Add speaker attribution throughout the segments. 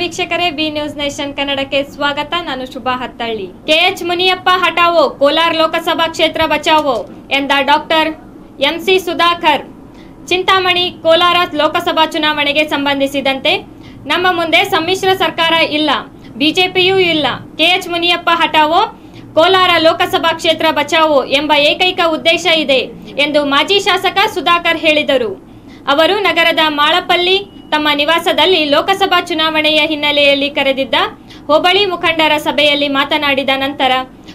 Speaker 1: ವೀಕ್ಷಕರೇ, B news nation ಕನ್ನಡಕ್ಕೆ ಸ್ವಾಗತ. ನಾನು ಶುಭಾ ಹತ್ತಳ್ಳಿ. ಕೆಎಚ್ ಮುನಿಯಪ್ಪ ಹಟಾವೋ, ಕೋಲಾರ ಲೋಕಸಭಾ ಕ್ಷೇತ್ರ ಬಚಾವೋ ಎಂದ ಡಾಕ್ಟರ್ ಎಂಸಿ ಸುಧಾಕರ್. ಚಿಂತಾಮಣಿ ಕೋಲಾರ ಲೋಕಸಭಾ ಚುನಾವಣೆಗೆ ಸಂಬಂಧಿಸಿದಂತೆ ನಮ್ಮ ಮುಂದೆ ಸಮ್ಮಿಶ್ರ ಸರ್ಕಾರ ಇಲ್ಲ, ಬಿಜೆಪಿಯೂ ಇಲ್ಲ. ಕೆಎಚ್ ಮುನಿಯಪ್ಪ ಹಟಾವೋ, ಕೋಲಾರ ಲೋಕಸಭಾ ಕ್ಷೇತ್ರ ಬಚಾವೋ ಎಂಬ ಏಕೈಕ ಉದ್ದೇಶ ಇದೆ ಎಂದು ಮಾಜಿ ಶಾಸಕ ಸುಧಾಕರ್ ಹೇಳಿದರು. ಅವರು ನಗರದ ಮಾಳಪಲ್ಲಿ ತಮ್ಮ ನಿವಾಸದಲ್ಲಿ ಲೋಕಸಭಾ ಚುನಾವಣೆಯ ಹಿನ್ನೆಲೆಯಲ್ಲಿ ಕರೆದಿದ್ದ ಹೋಬಳಿ ಮುಖಂಡರ ಸಭೆಯಲ್ಲಿ ಮಾತನಾಡಿದ ನಂತರ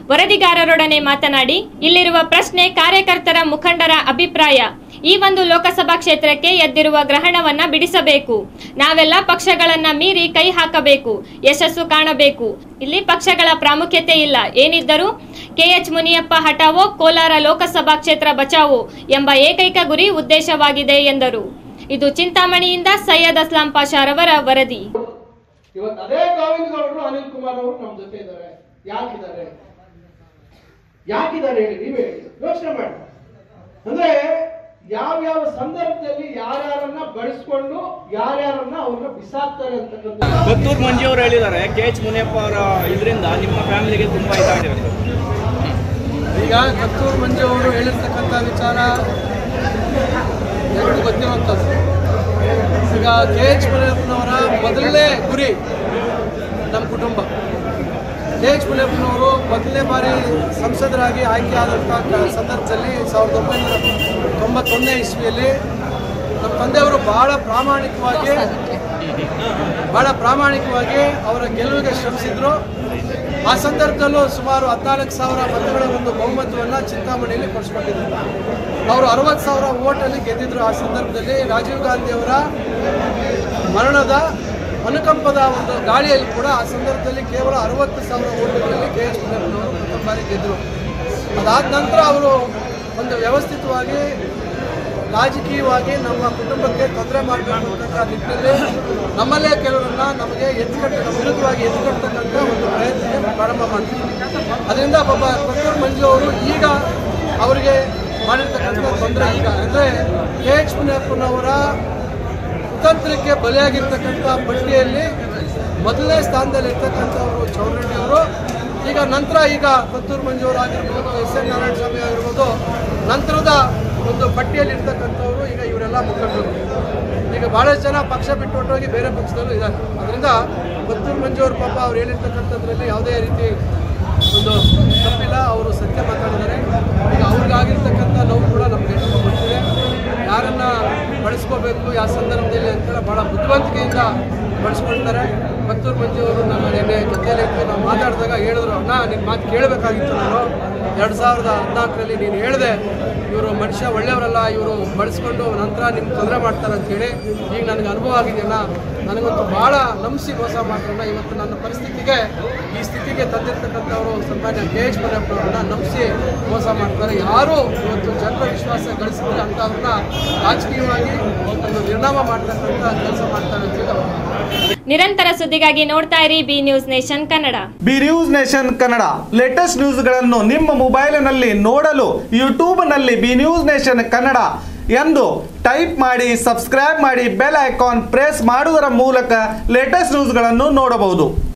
Speaker 1: ವರದಿಗಾರರೊಡನೆ ಮಾತನಾಡಿ, ಇಲ್ಲಿರುವ ಪ್ರಶ್ನೆ ಕಾರ್ಯಕರ್ತರ ಮುಖಂಡರ ಅಭಿಪ್ರಾಯ. ಈ ಒಂದು ಲೋಕಸಭಾ ಕ್ಷೇತ್ರಕ್ಕೆ ಎದ್ದಿರುವ ಗ್ರಹಣವನ್ನ ಬಿಡಿಸಬೇಕು. ನಾವೆಲ್ಲ ಪಕ್ಷಗಳನ್ನ ಮೀರಿ ಕೈ ಹಾಕಬೇಕು, ಯಶಸ್ಸು ಕಾಣಬೇಕು. ಇಲ್ಲಿ ಪಕ್ಷಗಳ ಪ್ರಾಮುಖ್ಯತೆ ಇಲ್ಲ. ಏನಿದ್ದರೂ ಕೆಎಚ್ ಮುನಿಯಪ್ಪ ಹಟಾವೋ, ಕೋಲಾರ ಲೋಕಸಭಾ ಕ್ಷೇತ್ರ ಬಚಾವೋ ಎಂಬ ಏಕೈಕ ಗುರಿ ಉದ್ದೇಶವಾಗಿದೆ ಎಂದರು. ಇದು ಚಿಂತಾಮಣಿಯಿಂದ ಸೈಯದ್ ಅಸ್ಲಾಂ ಪಾಷಾರವರ ವರದಿ.
Speaker 2: ಇವತ್ತು ಅದೇ ಗೋವಿಂದ ಗೌಡರು, ಅನಿಲ್ ಕುಮಾರ್ ಅವರು ನಮ್ಮ ಜೊತೆ ಇದ್ದಾರೆ. ಯಾಕಿದ್ದಾರೆ ಹೇಳಿ, ನೀವೇ ಯೋಚನೆ ಮಾಡಿ. ಅಂದ್ರೆ ಯಾವ ಸಂದರ್ಭದಲ್ಲಿ ಯಾರ್ಯಾರನ್ನ ಬಳಸ್ಕೊಂಡು ಯಾರ್ಯಾರನ್ನ ಅವ್ರನ್ನ ಬಿಸಾಕ್ತಾರೆ ಅಂತಕ್ಕಂಥ
Speaker 3: ಕತ್ತೂರು ಮಂಜು ಅವರು ಹೇಳಿದ್ದಾರೆ. ಕೆಎಚ್ ಮುನಿಯಪ್ಪ ಅವರ ಇದರಿಂದ ನಿಮ್ಮ ಫ್ಯಾಮಿಲಿಗೆ ತುಂಬಾ ಇದಾಗಿದೆ.
Speaker 2: ಈಗ ಕತ್ತೂರು ಮಂಜು ಅವರು ಹೇಳಿರ್ತಕ್ಕಂಥ ವಿಚಾರ ಎಲ್ಲರಿಗೂ ಗೊತ್ತಿರುವಂಥದ್ದು. ಈಗ ಕೆಎಚ್ ಮುನಿಯಪ್ಪನವರ ಮೊದಲನೇ ಗುರಿ ನಮ್ಮ ಕುಟುಂಬ. ಕೆಎಚ್ ಮುನಿಯಪ್ಪನವರು ಮೊದಲನೇ ಬಾರಿ ಸಂಸದರಾಗಿ ಆಯ್ಕೆಯಾದಂಥ ಸಂದರ್ಭದಲ್ಲಿ 1991 ಇಸ್ವಿಯಲ್ಲಿ ನಮ್ಮ ತಂದೆಯವರು ಬಹಳ ಪ್ರಾಮಾಣಿಕವಾಗಿ ಅವರ ಗೆಲುವಿಗೆ ಶ್ರಮಿಸಿದ್ರು. ಆ ಸಂದರ್ಭದಲ್ಲೂ ಸುಮಾರು 14,000 ಮತಗಳ ಒಂದು ಬಹುಮತವನ್ನು ಚಿಂತಾಮಣಿಯಲ್ಲಿ ಕೊಡಿಸ್ಕೊಂಡಿದ್ರು. ಅವರು 60,000 ಓಟಲ್ಲಿ ಗೆದ್ದಿದ್ರು. ಆ ಸಂದರ್ಭದಲ್ಲಿ ರಾಜೀವ್ ಗಾಂಧಿ ಅವರ ಮರಣದ ಅನುಕಂಪದ ಒಂದು ಗಾಳಿಯಲ್ಲಿ ಕೂಡ ಆ ಸಂದರ್ಭದಲ್ಲಿ ಕೇವಲ 60,000 ಓಟುಗಳಲ್ಲಿ ಕೆಎಚ್ ಮುನಿಯಪ್ಪನವರು ಪ್ರಥಮ ಬಾರಿ ಗೆದ್ದರು. ಅದಾದ ನಂತರ ಅವರು ಒಂದು ವ್ಯವಸ್ಥಿತವಾಗಿ ರಾಜಕೀಯವಾಗಿ ನಮ್ಮ ಕುಟುಂಬಕ್ಕೆ ತೊಂದರೆ ಮಾಡಬೇಕು ಅಂತಕ್ಕ ನಿಟ್ಟಿನಲ್ಲಿ ನಮ್ಮಲ್ಲೇ ಕೆಲವರನ್ನ ನಮಗೆ ನಮ್ಮ ವಿರುದ್ಧವಾಗಿ ಎತ್ಕಟ್ಟತಕ್ಕಂಥ ಒಂದು ಪ್ರಯತ್ನ ಪ್ರಾರಂಭ ಮಾಡ್ತೀವಿ. ಅದರಿಂದ ಪಾಪ ಕತ್ತೂರು ಮಂಜು ಅವರು ಈಗ ಅವರಿಗೆ ಮಾಡಿರ್ತಕ್ಕಂಥ ತೊಂದರೆ ಈಗ ಅಂದರೆ ಕೆಎಚ್ ಮುನಿಯಪ್ಪನವರ ಕುತಂತ್ರಕ್ಕೆ ಬಲಿಯಾಗಿರ್ತಕ್ಕಂಥ ಪಟ್ಟಿಯಲ್ಲಿ ಮೊದಲನೇ ಸ್ಥಾನದಲ್ಲಿರ್ತಕ್ಕಂಥವರು ಚೌಡರೆಡ್ಡಿ ಅವರು. ಈಗ ಕತ್ತೂರು ಮಂಜು ಅವರು ಆಗಿರ್ಬೋದು, ಎಸ್.ಎನ್. ನಾರಾಯಣ ಸ್ವಾಮಿ ಆಗಿರ್ಬೋದು, ನಂತರದ ಒಂದು ಪಟ್ಟಿಯಲ್ಲಿ ಇರ್ತಕ್ಕಂಥವ್ರು ಈಗ ಇವರೆಲ್ಲ ಮುಖಂಡರು. ಈಗ ಭಾಳಷ್ಟು ಜನ ಪಕ್ಷ ಬಿಟ್ಟು ಹೊರಟೋಗಿ ಬೇರೆ ಪಕ್ಷದಲ್ಲೂ ಇದ್ದಾರೆ. ಅದರಿಂದ ಕತ್ತೂರು ಮಂಜು ಅವರು ಪಾಪ ಅವ್ರು ಹೇಳಿರ್ತಕ್ಕಂಥದ್ರಲ್ಲಿ ಯಾವುದೇ ರೀತಿ ಒಂದು ತಪ್ಪಿಲ್ಲ. ಅವರು ಸತ್ಯ ಮಾತಾಡಿದ್ದಾರೆ. ಈಗ ಅವ್ರಿಗಾಗಿರ್ತಕ್ಕಂಥ ನೋವು ಕೂಡ ನಮಗೆ ಗೊತ್ತಿದೆ. ಯಾರನ್ನ ಬಳಸ್ಕೋಬೇಕು ಯಾವ ಸಂದರ್ಭದಲ್ಲಿ ಅಂತ ಭಾಳ ಬುದ್ಧಿವಂತಿಕೆಯಿಂದ ಬಳಸ್ಕೊಳ್ತಾರೆ. ಕತ್ತೂರು ಮಂಜು ಅವರು ನನ್ನ ನಿನ್ನೆ ಜೊತೆಯಲ್ಲಿ ನಾವು ಮಾತಾಡಿದಾಗ ಹೇಳಿದ್ರು, ಅಣ್ಣ ನಿಮ್ಮ ಮಾತು ಕೇಳಬೇಕಾಗಿತ್ತು. ನಾನು 2014ರಲ್ಲಿ ನೀನು ಹೇಳಿದೆ ಇವರು ಮನುಷ್ಯ ಒಳ್ಳೆಯವರಲ್ಲ, ಇವರು ಬಳಸ್ಕೊಂಡು ನಂತರ ನಿಮ್ಗೆ ತೊಂದರೆ ಮಾಡ್ತಾರೆ ಅಂತೇಳಿ. ಈಗ ನನಗೆ ಅನುಭವ ಆಗಿದೆಯಲ್ಲ, ನನಗಂತೂ ಭಾಳ ನಂಬಿಸಿ ಮೋಸ ಮಾಡ್ತಾರಣ್ಣ. ಇವತ್ತು ನನ್ನ ಪರಿಸ್ಥಿತಿಗೆ ಈ ಸ್ಥಿತಿಗೆ ತಂದಿರ್ತಕ್ಕಂಥವರು ಸನ್ಮಾನ್ಯ ಕೆಎಚ್ ಮುನಿಯಪ್ಪನವ್ರನ್ನ ನಂಬಿಸಿ ಮೋಸ ಮಾಡ್ತಾರೆ. ಯಾರು ಇವತ್ತು ಜನರ ವಿಶ್ವಾಸ ಗಳಿಸಿದ್ರೆ ಅಂಥವ್ರನ್ನ ರಾಜಕೀಯವಾಗಿ ಒಂದು ನಿರ್ನಾಮ ಮಾಡ್ತಕ್ಕಂಥ ಕೆಲಸ ಮಾಡ್ತಾರೆ ಅಂತ ಹೇಳಿ.
Speaker 1: ನಿರಂತರ ಸುದ್ದಿಗಾಗಿ ನೋಡ್ತಾ ಇರಿ B news nation Kannada.
Speaker 4: B news nation Kannada latest ನ್ಯೂಸ್ಗಳನ್ನು ನಿಮ್ಮ ಮೊಬೈಲಿನಲ್ಲಿ ನೋಡಲು ಯೂಟ್ಯೂಬ್ನಲ್ಲಿ ಬಿ ನ್ಯೂಸ್ ನೇಷನ್ ಕನ್ನಡ ಎಂದು ಟೈಪ್ ಮಾಡಿ, ಸಬ್ಸ್ಕ್ರೈಬ್ ಮಾಡಿ, ಬೆಲ್ ಐಕಾನ್ ಪ್ರೆಸ್ ಮಾಡುವುದರ ಮೂಲಕ ಲೇಟೆಸ್ಟ್ ನ್ಯೂಸ್ಗಳನ್ನು ನೋಡಬಹುದು.